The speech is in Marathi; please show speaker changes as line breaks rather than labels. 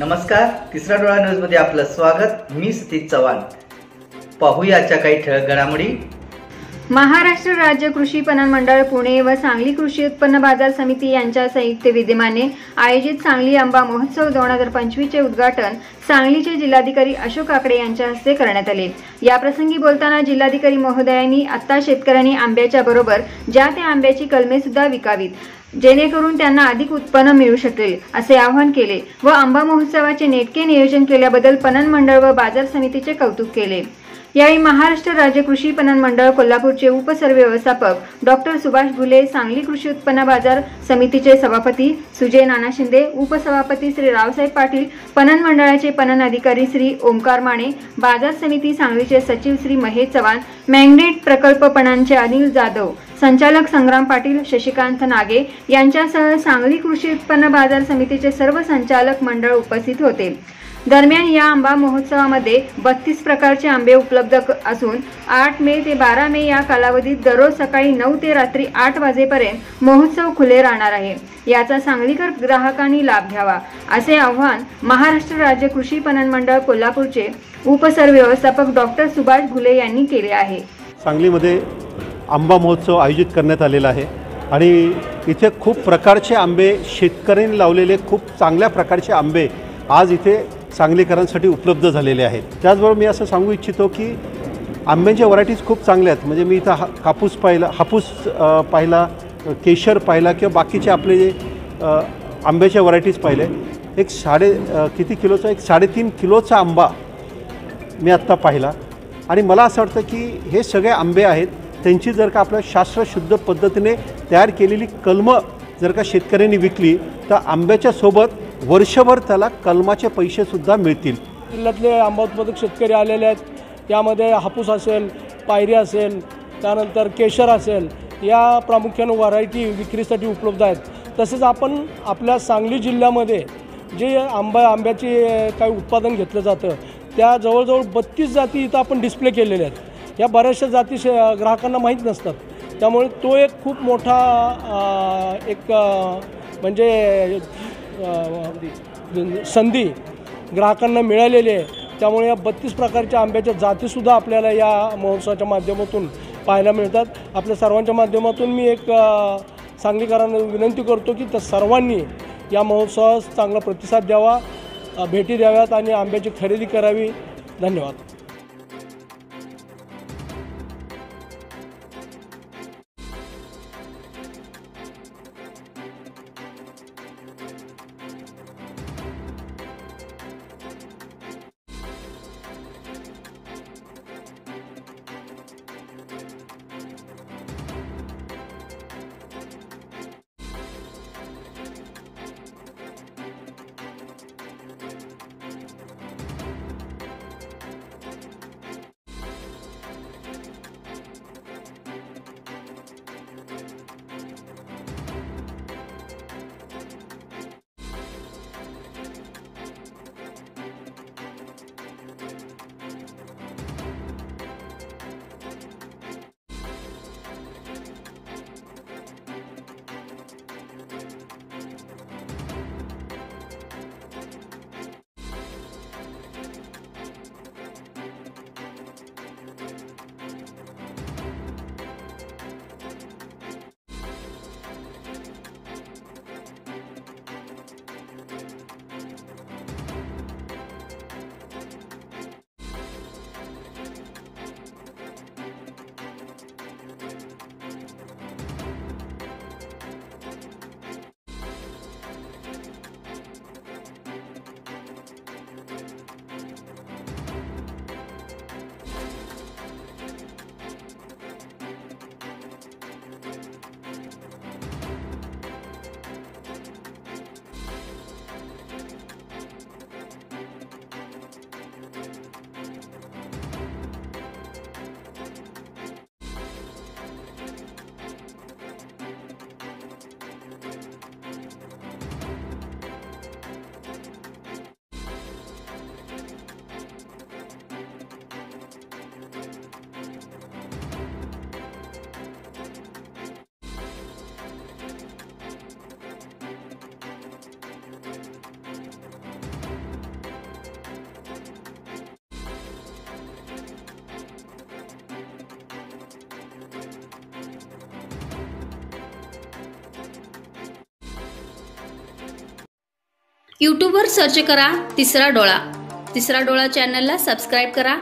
नमस्कार, तिसरा डोळा न्यूज मध्ये आपलं स्वागत। मी सतीश चव्हाण। पाहूया आजच्या काही ठळक घडामोडी।
महाराष्ट्र राज्य कृषी पणन मंडळ पुणे व सांगली कृषी उत्पन्न बाजार समिती यांच्या संयुक्त विद्यमाने आयोजित सांगली आंबा महोत्सव 2025 चे उद्घाटन सांगलीचे जिल्हाधिकारी अशोक आकडे यांच्या हस्ते करण्यात आले। या प्रसंगी बोलताना जिल्हाधिकारी महोदयांनी आता शेतकऱ्यांनी आंब्याच्या बरोबर ज्या त्या आंब्याची कलमे सुद्धा विकावीत, जेणेकरून त्यांना अधिक उत्पन्न मिळू शकेल असे आवाहन केले व आंबा महोत्सवाचे नेटके नियोजन केल्याबद्दल पणन मंडळ व बाजार समितीचे कौतुक केले। यावेळी महाराष्ट्र राज्य कृषी पणन मंडळ कोल्हापूरचे उपसरव्यवस्थापक डॉक्टर सुभाष घुले, सांगली कृषी उत्पन्न बाजार समितीचे सभापती सुजय नाना शिंदे, उपसभापती श्री रावसाहेब पाटील, पणन मंडळाचे पणन अधिकारी श्री ओमकार माने, बाजार समिती सांगलीचे सचिव श्री महेश चव्हाण, मॅग्नेट प्रकल्प पणनचे अनिल जाधव, संचालक संग्राम पाटील, शशिकांत नागे यांच्यासह सांगली कृषी उत्पन्न बाजार समितीचे सर्व संचालक मंडळ उपस्थित होते। दरम्यान या आंबा महोत्सवामध्ये 32 प्रकारचे आंबे उपलब्ध असून 8 मे ते 12 मे या कालावधीत दररोज सकाळी 9 ते रात्री 8 वाजेपर्यंत महोत्सव खुले राहणार आहे। याचा सांगलीकर ग्राहकांनी लाभ घ्यावा असे आवाहन महाराष्ट्र राज्य कृषी पणन मंडळ कोल्हापूरचे उपसरव्यवस्थापक डॉक्टर सुभाष घुले यांनी केले आहे।
सांगलीमध्ये आंबा महोत्सव आयोजित करण्यात आलेला आहे आणि इथे खूप प्रकारचे आंबे, शेतकऱ्यांनी लावलेले खूप चांगल्या प्रकारचे आंबे आज इथे सांगलीकरांसाठी उपलब्ध झालेले आहेत। त्याचबरोबर मी असं सांगू इच्छितो की आंब्यांच्या व्हरायटीज खूप चांगल्या आहेत। म्हणजे मी इथं हापूस पाहिला, केशर पाहिला किंवा बाकीचे आपले जे आंब्याच्या व्हरायटीज पाहिले। एक किती किलोचा, एक 3.5 किलोचा आंबा मी आत्ता पाहिला आणि मला असं वाटतं की हे सगळे आंबे आहेत, त्यांची जर का आपल्या शास्त्रशुद्ध पद्धतीने तयार केलेली कलमं जर का शेतकऱ्यांनी विकली तर आंब्याच्या सोबत वर्षभर त्याला कलमाचे पैसेसुद्धा मिळतील।
जिल्ह्यातले आंबा उत्पादक शेतकरी आलेले आहेत। यामध्ये हापूस असेल, पायरी असेल, त्यानंतर केशर असेल, या प्रामुख्याने व्हरायटी विक्रीसाठी उपलब्ध आहेत। तसेच आपण आपल्या सांगली जिल्ह्यामध्ये जे आंब्याची काही उत्पादन घेतलं जातं त्या जवळजवळ 32 जाती इथं आपण डिस्प्ले केलेल्या आहेत। या बऱ्याचशा जाती ग्राहकांना माहीत नसतात, त्यामुळे तो एक खूप मोठा म्हणजे संधी ग्राहकांना मिळालेली आहे। त्यामुळे या 32 प्रकारच्या आंब्याच्या जातीसुद्धा आपल्याला या महोत्सवाच्या माध्यमातून पाहायला मिळतात। आपल्या सर्वांच्या माध्यमातून मी एक सांगलीकरांना विनंती करतो की त्या सर्वांनी या महोत्सवास चांगला प्रतिसाद द्यावा, भेटी द्याव्यात आणि आंब्याची खरेदी करावी। धन्यवाद।
यूट्यूबवर सर्च करा तिसरा डोळा. तिसरा डोळा चॅनलला सबस्क्राईब करा.